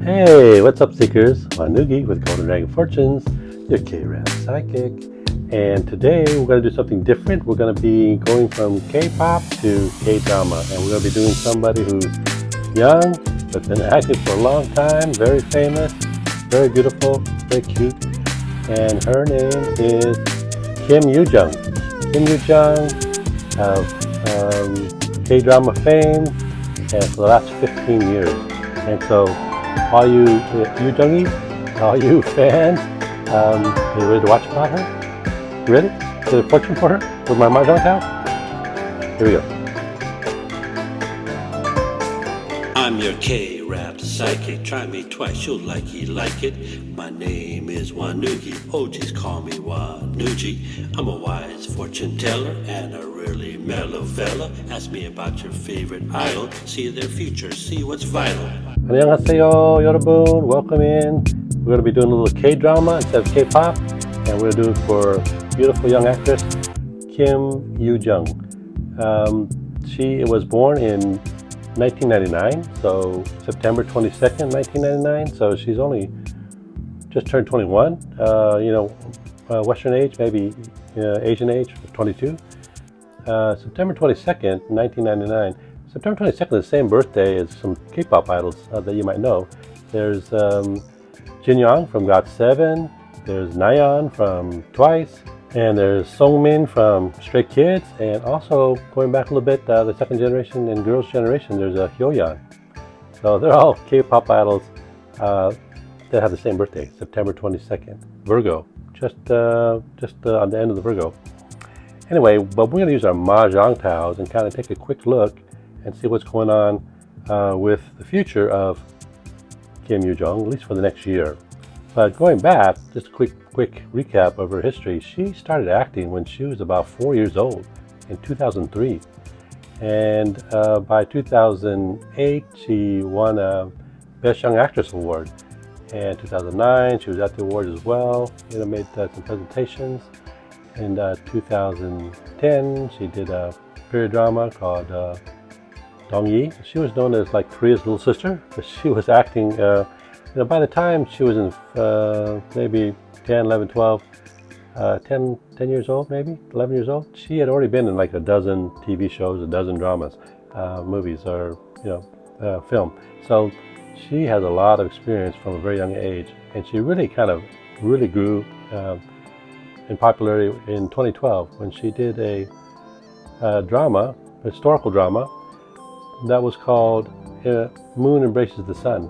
Hey, what's up, Seekers? Wanugee with Golden Dragon Fortunes, your K-Rap psychic. And today we're going to do something different. We're going to be going from K-pop to K-drama. And we're going to be doing somebody who's young, but been acting for a long time, very famous, very beautiful, very cute. And her name is Yoo Jung. Yoo Jung of K-drama fame and for the last 15 years. And so all you Yoo Jungies, all you fans, you ready to watch about her? You ready? Is it a fortune for her with my Mah Jong Tiles? Here we go. I'm your K-Rap psychic. Try me twice, you'll like it. My name is Wanugee. OGs call me Wanugee. I'm a wise fortune teller and a really mellow fella. Ask me about your favorite idol. See their future, see what's vital. 안녕하세요, 여러분. Welcome in. We're going to be doing a little K-drama instead of K-pop. And we're going to do it for beautiful young actress Yoo Jung. She was born in 1999, so September 22nd, 1999. So she's only just turned 21. Western age, maybe Asian age, 22. September 22nd, 1999. September 22nd is the same birthday as some K-pop idols that you might know. There's Jin Young from GOT7. There's Nayeon from Twice. And there's Songmin from Stray Kids, and also going back a little bit, the second generation and girls' generation, there's Hyoyeon. So they're all K-pop idols that have the same birthday, September 22nd. Virgo, just on the end of the Virgo. Anyway, but we're going to use our Mah Jong Tiles and kind of take a quick look and see what's going on with the future of Yoo Jung, at least for the next year. But going back, just a quick recap of her history. She started acting when she was about 4 years old in 2003. And by 2008, she won a Best Young Actress Award. And 2009, she was at the awards as well. Made some presentations. In 2010, she did a period drama called Dong-yi. She was known as like Korea's little sister, but she was acting by the time she was in maybe 10, 11, 12, 10 years old, maybe 11 years old, she had already been in like a dozen TV shows, a dozen dramas, movies, or film. So she has a lot of experience from a very young age, and she really grew in popularity in 2012 when she did a drama, a historical drama, that was called Moon Embraces the Sun.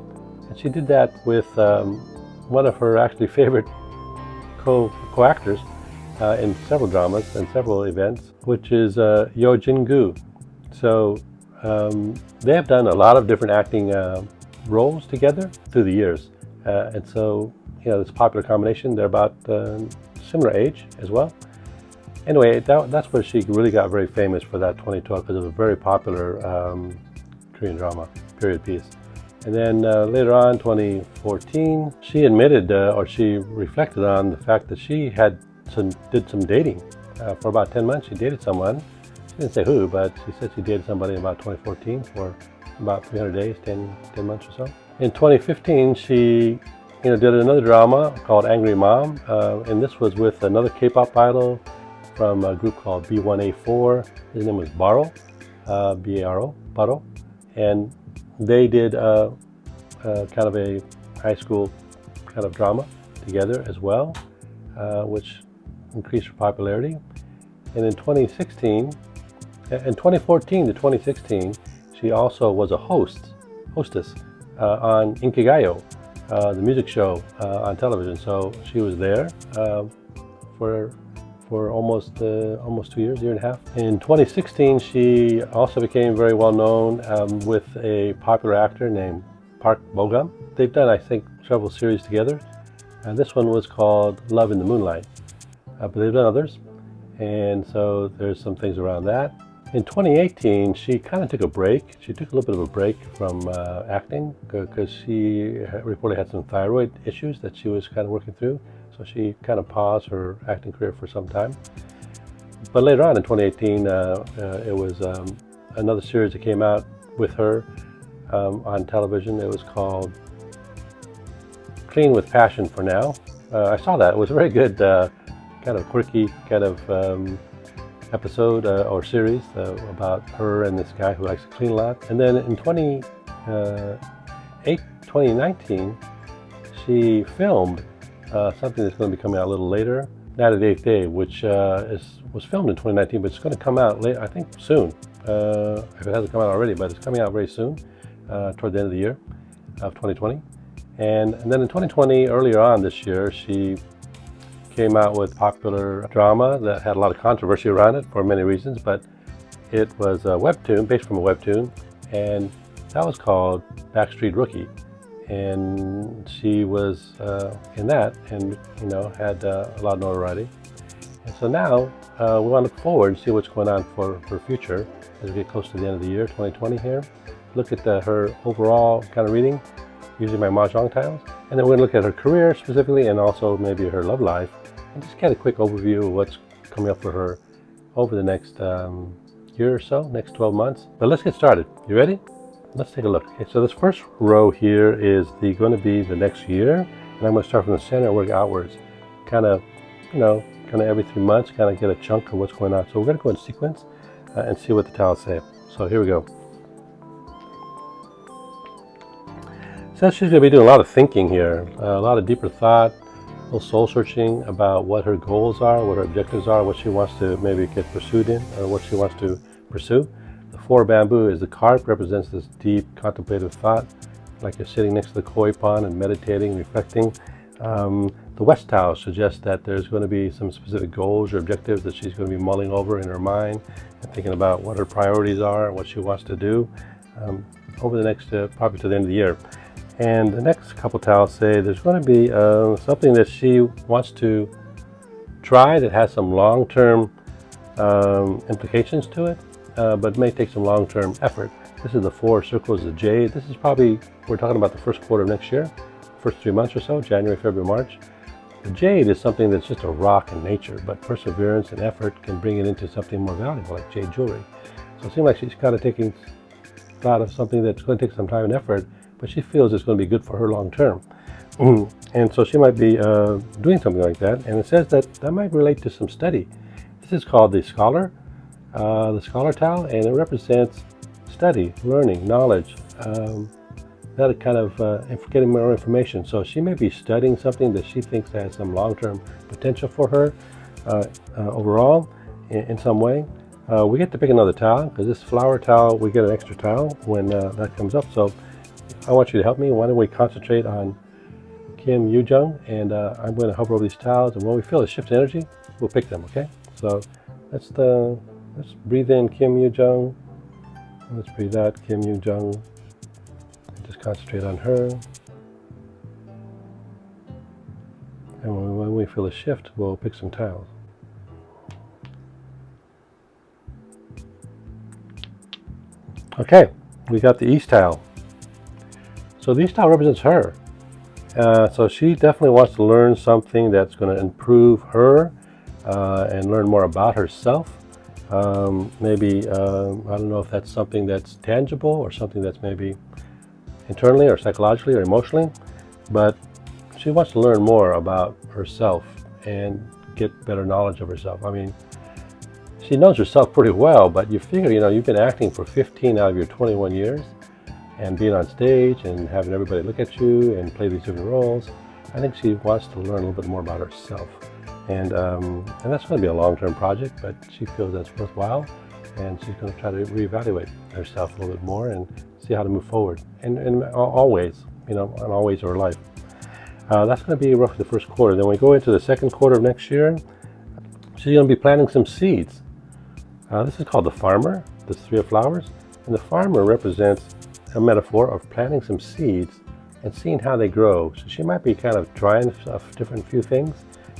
And she did that with one of her actually favorite co-actors in several dramas and several events, which is Yoo Jung. So they have done a lot of different acting roles together through the years. And so, this popular combination, they're about similar age as well. Anyway, that's where she really got very famous for that 2012, because of a very popular Korean drama, period piece. And then later on, 2014, she admitted or she reflected on the fact that she did some dating. For about 10 months, she dated someone. She didn't say who, but she said she dated somebody in about 2014 for about 300 days, 10 months or so. In 2015, she did another drama called Angry Mom, and this was with another K-pop idol from a group called B1A4. His name was Baro, B-A-R-O, Baro, and they did kind of a high school kind of drama together as well, which increased her popularity. And in 2014 to 2016, she also was a hostess on Inkigayo, the music show on television. So she was there for almost 2 years, year and a half. In 2016, she also became very well known with a popular actor named Park Bo-gum. They've done, I think, several series together. And this one was called Love in the Moonlight. But they've done others. And so there's some things around that. In 2018, she kind of took a break. She took a little bit of a break from acting because she reportedly had some thyroid issues that she was kind of working through. So she kind of paused her acting career for some time. But later on in 2018, it was another series that came out with her on television. It was called clean with passion for now. I saw that. It was a very good, kind of quirky kind of episode or series about her and this guy who likes to clean a lot. And then in 2019, she filmed something that's going to be coming out a little later, Night of the Eighth Day, which was filmed in 2019, but it's going to come out late, I think soon. If it hasn't come out already, but it's coming out very soon, toward the end of the year of 2020. And then in 2020, earlier on this year, she came out with popular drama that had a lot of controversy around it for many reasons, but it was a webtoon, based from a webtoon, and that was called Backstreet Rookie. And she was in that, and had a lot of notoriety. And so now we want to look forward and see what's going on for her future as we get close to the end of the year, 2020 here. Look at her overall kind of reading using my Mah Jong Tiles, and then we're going to look at her career specifically, and also maybe her love life, and just get a quick overview of what's coming up for her over the next year or so, next 12 months. But let's get started. You ready? Let's take a look. Okay, so this first row here is going to be the next year, and I'm going to start from the center and work outwards, kind of every 3 months, kind of get a chunk of what's going on. So we're going to go in sequence and see what the tiles say. So here we go. So she's going to be doing a lot of thinking here, a lot of deeper thought, a little soul searching about what her goals are, what her objectives are, what she wants to maybe get pursued in, or what she wants to pursue. The 4 bamboo is the carp, represents this deep contemplative thought, like you're sitting next to the koi pond and meditating, reflecting. The west towel suggests that there's going to be some specific goals or objectives that she's going to be mulling over in her mind and thinking about what her priorities are and what she wants to do over the next, probably to the end of the year. And the next couple towels say there's going to be something that she wants to try that has some long-term implications to it, but may take some long-term effort. This is the 4 circles of jade. This is probably, we're talking about the first quarter of next year, first 3 months or so, January, February, March. The jade is something that's just a rock in nature, but perseverance and effort can bring it into something more valuable, like jade jewelry. So it seems like she's kind of taking thought of something that's going to take some time and effort, but she feels it's going to be good for her long term. And so she might be doing something like that. And it says that might relate to some study. This is called the scholar towel, and it represents study, learning, knowledge, that kind of getting more information. So she may be studying something that she thinks has some long-term potential for her overall in some way. We get to pick another towel, because this flower towel, we get an extra towel when that comes up. So I want you to help me. Why don't we concentrate on Kim Yoo Jung, and I'm going to hover over these towels, and when we feel a shift in energy, we'll pick them, okay? So let's breathe in Kim Yoo Jung, and let's breathe out Kim Yoo Jung, and just concentrate on her. And when we feel a shift, we'll pick some tiles. Okay, we got the east tile. So the east tile represents her. So she definitely wants to learn something that's going to improve her and learn more about herself. Maybe, I don't know if that's something that's tangible or something that's maybe internally or psychologically or emotionally, but she wants to learn more about herself and get better knowledge of herself. I mean, she knows herself pretty well, but you figure, you've been acting for 15 out of your 21 years and being on stage and having everybody look at you and play these different roles. I think she wants to learn a little bit more about herself. And that's going to be a long-term project, but she feels that's worthwhile, and she's going to try to reevaluate herself a little bit more and see how to move forward. And always, in all ways of her life. That's going to be roughly the first quarter. Then we go into the second quarter of next year. She's going to be planting some seeds. This is called the farmer, the 3 of flowers. And the farmer represents a metaphor of planting some seeds and seeing how they grow. So she might be kind of trying a few things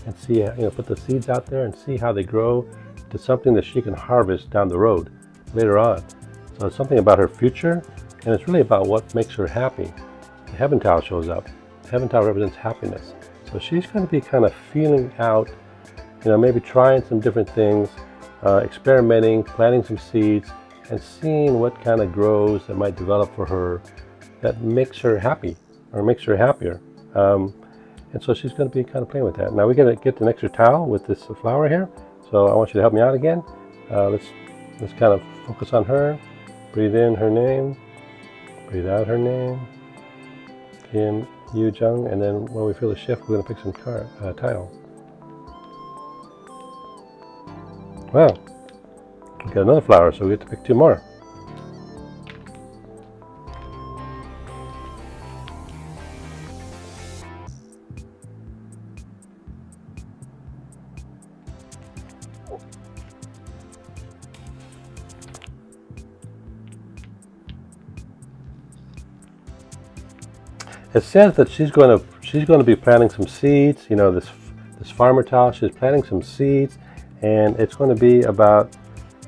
and see, put the seeds out there and see how they grow to something that she can harvest down the road later on. So it's something about her future, and it's really about what makes her happy. The heaven towel shows up. The heaven towel represents happiness. So she's going to be kind of feeling out, maybe trying some different things, experimenting, planting some seeds, and seeing what kind of grows that might develop for her that makes her happy or makes her happier. And so she's going to be kind of playing with that. Now we're going to get an extra towel with this flower here. So I want you to help me out again. Let's kind of focus on her. Breathe in her name. Breathe out her name. Kim Yoo Jung. And then when we feel the shift, we're going to pick some tile. Well, we got another flower, so we get to pick 2 more. It says that she's going to be planting some seeds. You know, this farmer tile. She's planting some seeds, and it's going to be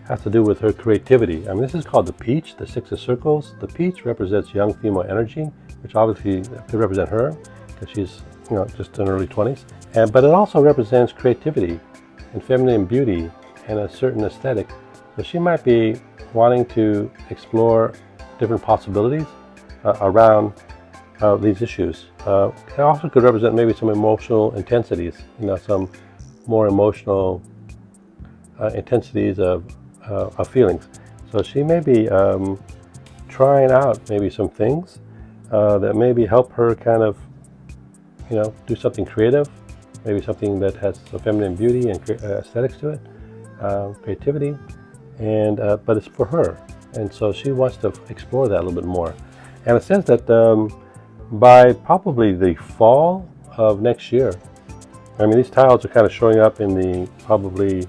has to do with her creativity. I mean, this is called the peach, the 6 of circles. The peach represents young female energy, which obviously could represent her because she's just in her early 20s. But it also represents creativity and feminine beauty and a certain aesthetic. So she might be wanting to explore different possibilities around these issues. It also could represent maybe some emotional intensities, some more emotional intensities of feelings. So she may be trying out maybe some things that maybe help her kind of, do something creative, maybe something that has some feminine beauty and aesthetics to it, creativity, and but it's for her, and so she wants to explore that a little bit more. And it says that by probably the fall of next year, I mean, these tiles are kind of showing up in the probably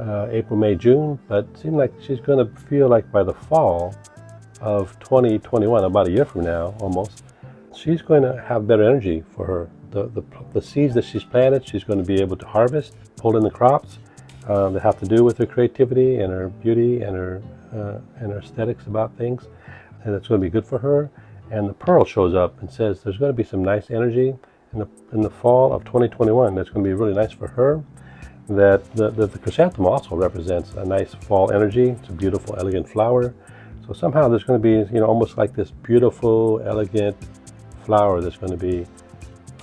April, May, June, but it seems like she's going to feel like by the fall of 2021, about a year from now almost, she's going to have better energy for her. The seeds that she's planted, she's going to be able to harvest, pull in the crops that have to do with her creativity and her beauty and her aesthetics about things, and it's going to be good for her. And the pearl shows up and says there's going to be some nice energy in the fall of 2021 that's going to be really nice for her. That the chrysanthemum also represents a nice fall energy. It's a beautiful, elegant flower. So somehow there's going to be, almost like this beautiful, elegant flower that's going to be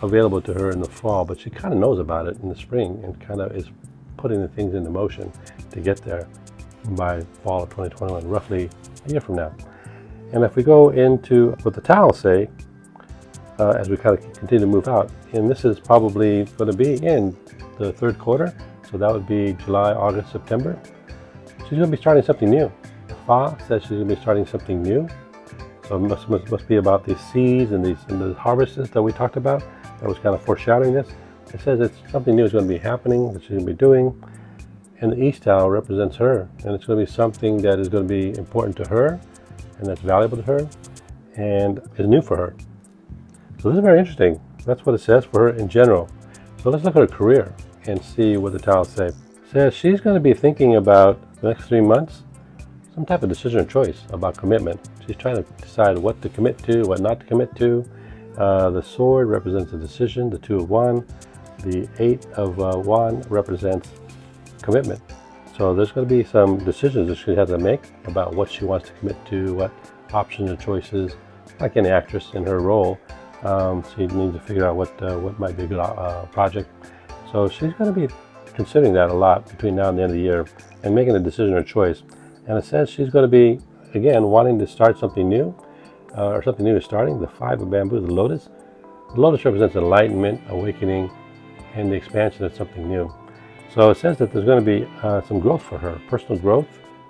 available to her in the fall. But she kind of knows about it in the spring and kind of is putting the things into motion to get there by fall of 2021, roughly a year from now. And if we go into what the tiles say, as we kind of continue to move out, and this is probably going to be in the 3rd quarter, so that would be July, August, September. She's going to be starting something new. Fa says she's going to be starting something new. So it must be about these seeds and the harvests that we talked about. That was kind of foreshadowing this. It says that something new is going to be happening, that she's going to be doing. And the East tile represents her, and it's going to be something that is going to be important to her, and that's valuable to her, and is new for her. So this is very interesting. That's what it says for her in general. So let's look at her career and see what the tiles say. It says she's going to be thinking about the next 3 months, some type of decision or choice about commitment. She's trying to decide what to commit to, what not to commit to. The sword represents a decision, the 2 of Wands. The 8 of Wands represents commitment. So there's going to be some decisions that she has to make about what she wants to commit to, what options or choices, like any actress in her role. She needs to figure out what might be a good project. So she's going to be considering that a lot between now and the end of the year and making a decision or choice. And it says she's going to be, again, wanting to start something new, or something new is starting. The 5 of bamboo, the lotus. The lotus represents enlightenment, awakening, and the expansion of something new. So it says that there's going to be some growth for her, personal growth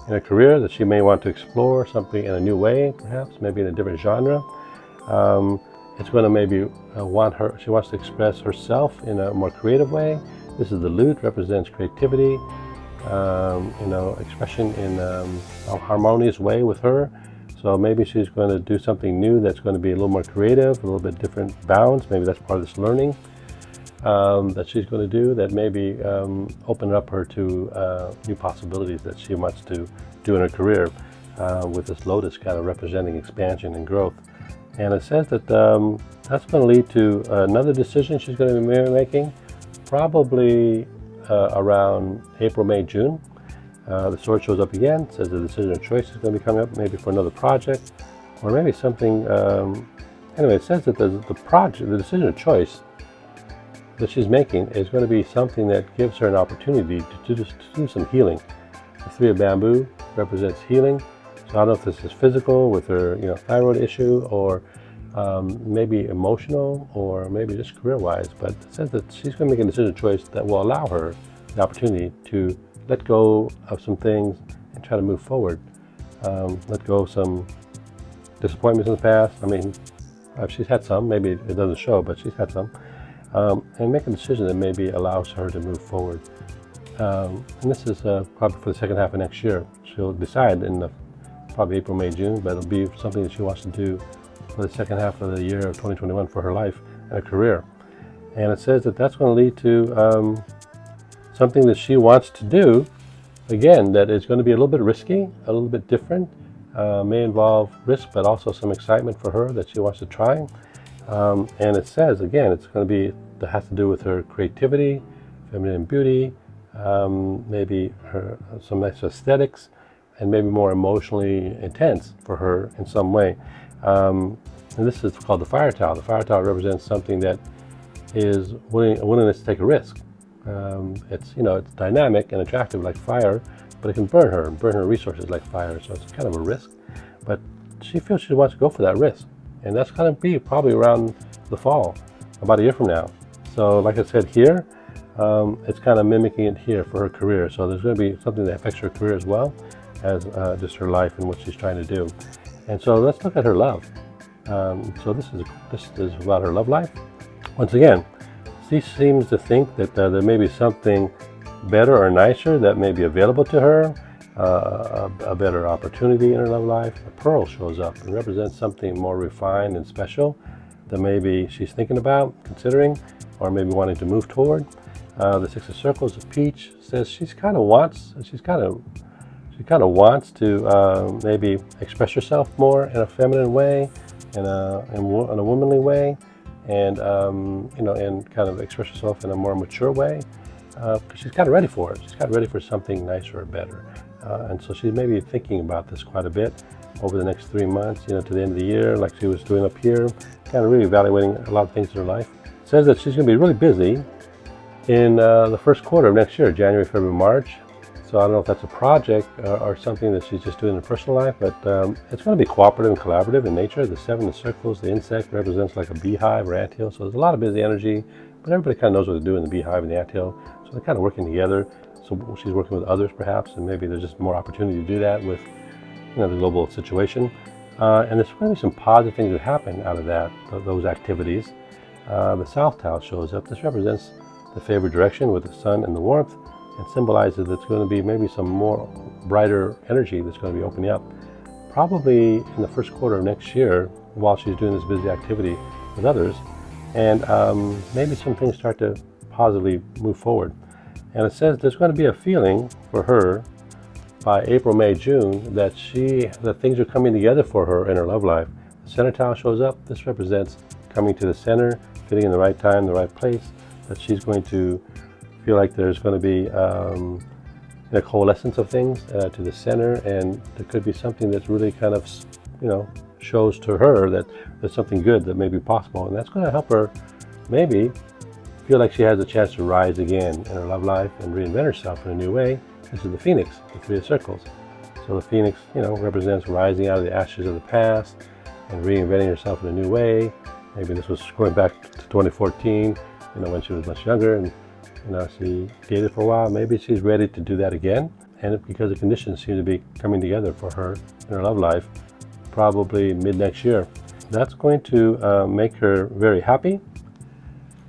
in her career, that she may want to explore something in a new way, perhaps, maybe in a different genre. It's going to maybe she wants to express herself in a more creative way. This is the lute, represents creativity, expression in a harmonious way with her. So maybe she's going to do something new that's going to be a little more creative, a little bit different bounds. Maybe that's part of this learning that she's going to do, that maybe open up her to new possibilities that she wants to do in her career, with this lotus kind of representing expansion and growth. And it says that that's going to lead to another decision she's going to be making, probably around April, May, June. The sword shows up again, says the decision or choice is going to be coming up, maybe for another project, or maybe something. Anyway, it says that the decision or choice that she's making is going to be something that gives her an opportunity to do some healing. The Three of Bamboo represents healing. So I don't know if this is physical with her, thyroid issue, or maybe emotional, or maybe just career-wise. But it says that she's going to make a decision choice that will allow her the opportunity to let go of some things and try to move forward. Let go of some disappointments in the past. I mean, she's had some. Maybe it doesn't show, but she's had some. And make a decision that maybe allows her to move forward. And this is probably for the second half of next year. She'll decide in probably April, May, June, but it'll be something that she wants to do for the second half of the year of 2021 for her life and her career. And it says that that's going to lead to something that she wants to do, again, that is going to be a little bit risky, a little bit different, may involve risk, but also some excitement for her that she wants to try. And it says, again, it's going to be, that has to do with her creativity, feminine beauty, maybe some nice aesthetics, and maybe more emotionally intense for her in some way. And this is called the fire tile. The fire tile represents something that is a willingness to take a risk. It's dynamic and attractive like fire, but it can burn her resources like fire. So it's kind of a risk, but she feels she wants to go for that risk. And that's going to be probably around the fall, about a year from now. So like I said here, it's kind of mimicking it here for her career. So there's going to be something that affects her career as well as just her life and what she's trying to do. And so let's look at her love. So this is about her love life. Once again, she seems to think that there may be something better or nicer that may be available to her, a better opportunity in her love life. A pearl shows up and represents something more refined and special that maybe she's thinking about, considering, or maybe wanting to move toward. The Six of Circles, a peach, says she kind of wants to maybe express herself more in a feminine way, in a womanly way, and and kind of express herself in a more mature way, because she's kind of ready for it. She's kind of ready for something nicer or better, and so she's maybe thinking about this quite a bit over the next 3 months, to the end of the year, like she was doing up here, kind of really evaluating a lot of things in her life. It says that she's going to be really busy in the first quarter of next year, January, February, March. So I don't know if that's a project or something that she's just doing in her personal life, but it's going to be cooperative and collaborative in nature. The Seven of Circles, the insect, represents like a beehive or anthill. So there's a lot of busy energy, but everybody kind of knows what to do in the beehive and the anthill. So they're kind of working together. So she's working with others perhaps, and maybe there's just more opportunity to do that with the global situation. And there's going to be some positive things that happen out of those activities. The South Tile shows up. This represents the favored direction with the sun and the warmth, and symbolizes that it's going to be maybe some more brighter energy that's going to be opening up. Probably in the first quarter of next year, while she's doing this busy activity with others, and maybe some things start to positively move forward. And it says there's going to be a feeling for her by April, May, June that things are coming together for her in her love life. The center tile shows up. This represents coming to the center, fitting in the right time, the right place, that she's going to feel like there's going to be a coalescence of things to the center, and there could be something that's really kind of, shows to her that there's something good that may be possible, and that's going to help her maybe feel like she has a chance to rise again in her love life and reinvent herself in a new way. This is the Phoenix, the Three of Circles. So the Phoenix, represents rising out of the ashes of the past and reinventing herself in a new way. Maybe this was going back to 2014, when she was much younger, and she dated for a while. Maybe she's ready to do that again, and because the conditions seem to be coming together for her in her love life, probably mid next year. That's going to make her very happy.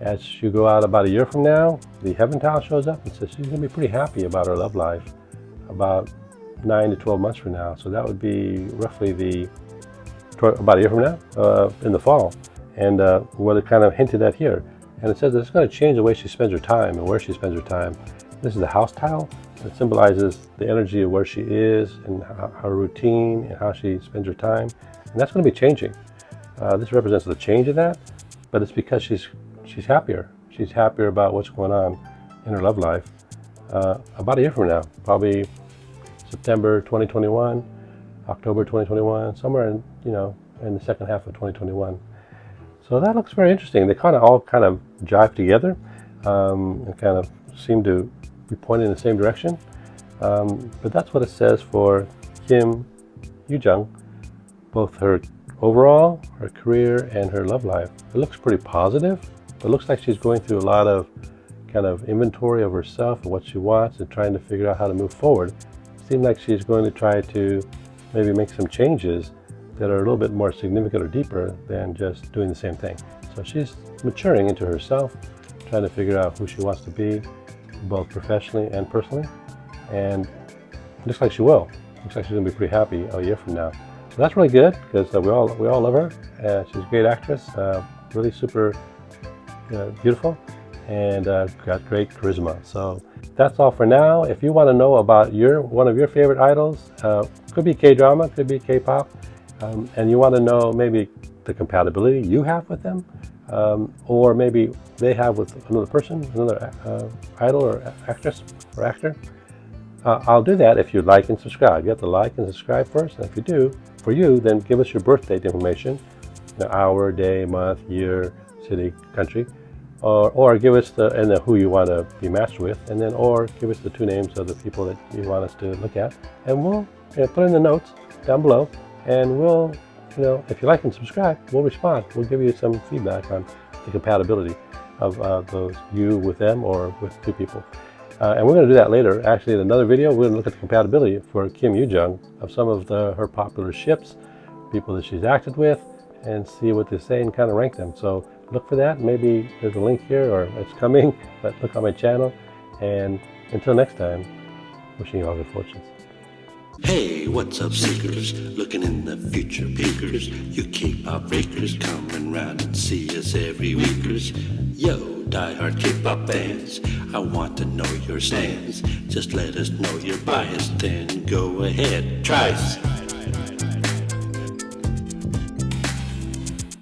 As you go out about a year from now, the Heaven Tile shows up and says she's going to be pretty happy about her love life about 9 to 12 months from now. So that would be roughly about a year from now, in the fall, and what it kind of hinted at here. And it says that it's going to change the way she spends her time and where she spends her time. This is the House Tile. It symbolizes the energy of where she is and her routine and how she spends her time. And that's going to be changing. This represents the change of that, but it's because she's happier. She's happier about what's going on in her love life about a year from now, probably September 2021, October 2021, somewhere in the second half of 2021. So that looks very interesting. They all kind of jive together. and kind of seem to be pointing in the same direction. But that's what it says for Kim Yoo Jung, both her overall, her career, and her love life. It looks pretty positive. It looks like she's going through a lot of kind of inventory of herself and what she wants and trying to figure out how to move forward. It seems like she's going to try to maybe make some changes that are a little bit more significant or deeper than just doing the same thing. So she's maturing into herself, trying to figure out who she wants to be, both professionally and personally. And it looks like she will. Looks like she's going to be pretty happy a year from now. So that's really good because we all love her. She's a great actress, really super beautiful, and got great charisma. So that's all for now. If you want to know about one of your favorite idols, could be K-drama, could be K-pop, and you want to know maybe the compatibility you have with them, or maybe they have with another person, another idol or actress or actor, I'll do that if you like and subscribe. You have to like and subscribe first, and if you do, for you, then give us your birth date information, hour, day, month, year, city, country, or give us the who you want to be matched with, and then or give us the 2 names of the people that you want us to look at, and we'll put in the notes down below, and we'll if you like and subscribe, we'll respond. We'll give you some feedback on the compatibility of those you with them or with 2 people. And we're going to do that later. Actually, in another video, we're going to look at the compatibility for Kim Yoo Jung of some of her popular ships, people that she's acted with, and see what they say and kind of rank them. So look for that. Maybe there's a link here or it's coming, but look on my channel. And until next time, wishing you all good fortunes. Hey, what's up, seekers? Looking in the future peekers. You K-pop fakers coming round and see us every weekers. Yo, diehard K-pop fans, I want to know your stance. Just let us know your bias, then go ahead, try us.